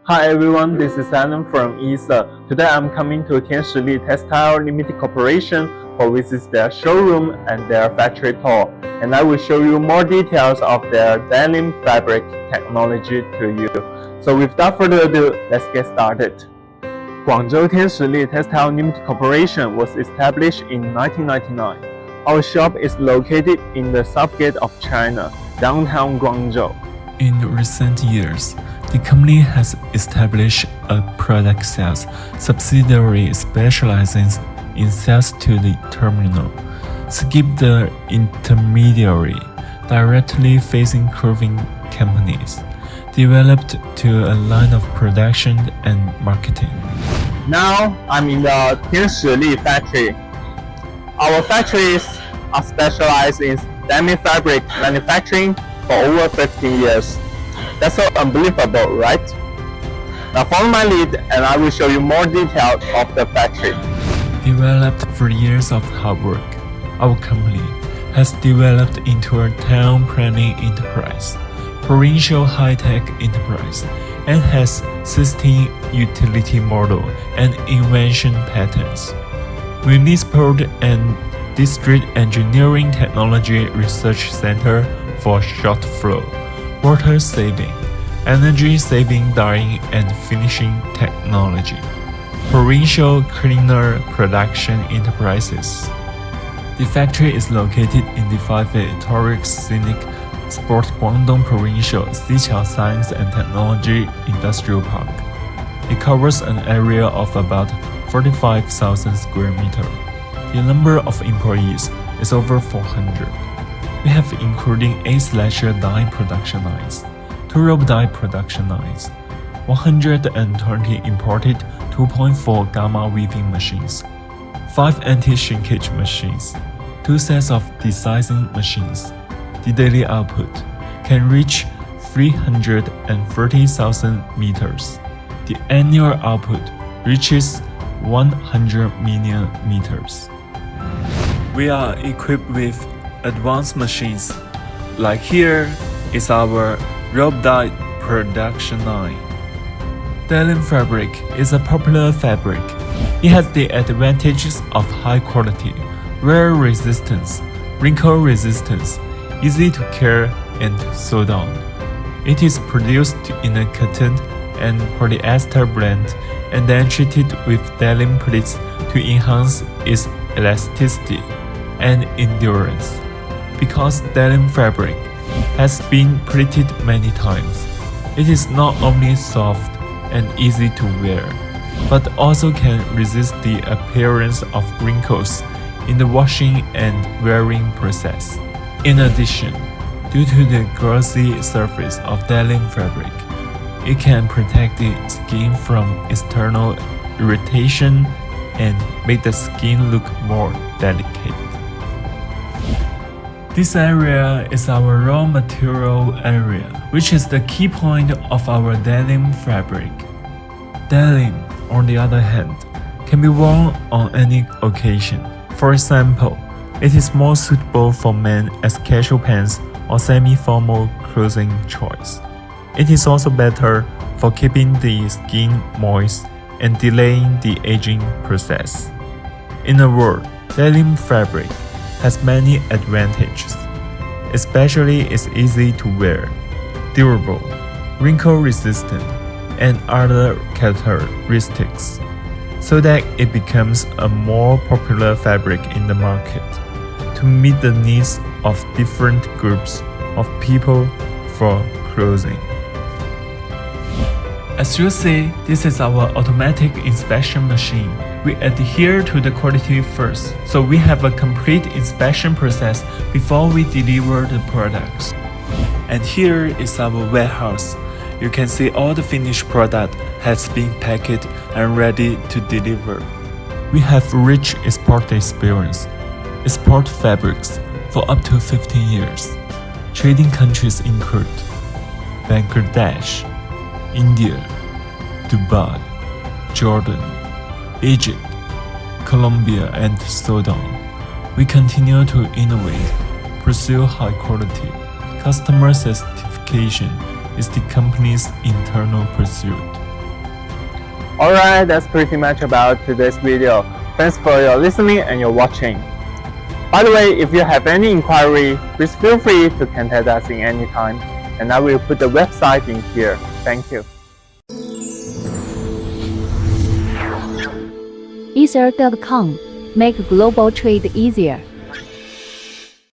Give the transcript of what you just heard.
Hi everyone, this is Denim from ESA. Today I'm coming to TianSL Textile Limited Corporation for visit their showroom and their factory tour, and I will show you more details of their denim fabric technology to you. So without further ado, let's get started. Guangzhou TianSL Textile Limited Corporation was established in 1999. Our shop is located in the south gate of China, downtown Guangzhou. In recent years, the company has established a product sales subsidiary specializing in sales to the terminal, skip the intermediary, directly facing curving companies, developed to a line of production and marketing. Now I'm in the TianSL factory. Our factories are specialized in denim fabric manufacturing for over 15 years. That's so unbelievable, right? Now follow my lead and I will show you more details of the factory. Developed through years of hard work, our company has developed into a town planning enterprise, provincial high-tech enterprise, and has 16 utility model and invention patents. Municipal and District Engineering Technology Research Center for short flow, water saving, energy saving dyeing and finishing technology, provincial cleaner production enterprises. The factory is located in the 5A Tourist Scenic Sport Guangdong Provincial Xiqiao Science and Technology Industrial Park. It covers an area of about 45,000 square meters. The number of employees is over 400. We have including 8 slasher dye production lines, 2 rope dye production lines, 120 imported 2.4 gamma weaving machines, 5 anti-shrinkage machines, 2 sets of desizing machines. The daily output can reach 330,000 meters. The annual output reaches 100 million meters. We are equipped with advanced machines. Like here is our rope dye production line. Denim fabric is a popular fabric. It has the advantages of high quality, wear resistance, wrinkle resistance, easy to care and sew down. It is produced in a cotton and polyester blend and then treated with denim plates to enhance its elasticity and endurance. Because denim fabric has been pleated many times, it is not only soft and easy to wear, but also can resist the appearance of wrinkles in the washing and wearing process. In addition, due to the glossy surface of denim fabric, it can protect the skin from external irritation and make the skin look more delicate. This area is our raw material area, which is the key point of our denim fabric. Denim, on the other hand, can be worn on any occasion. For example, it is more suitable for men as casual pants or semi-formal clothing choice. It is also better for keeping the skin moist and delaying the aging process. In a word, denim fabric has many advantages, especially it's easy to wear, durable, wrinkle resistant, and other characteristics, so that it becomes a more popular fabric in the market to meet the needs of different groups of people for clothing. As you see, this is our automatic inspection machine. We adhere to the quality first, so we have a complete inspection process before we deliver the products. And here is our warehouse. You can see all the finished product has been packed and ready to deliver. We have rich export experience, export fabrics for up to 15 years. Trading countries include Bangladesh, India, Dubai, Jordan, Egypt, Colombia, and Sudan. We continue to innovate, pursue high quality. Customer satisfaction is the company's internal pursuit. Alright, that's pretty much about today's video. Thanks for your listening and your watching. By the way, if you have any inquiry, please feel free to contact us in any time, and I will put the website in here. Thank you. Ether.com. Make global trade easier.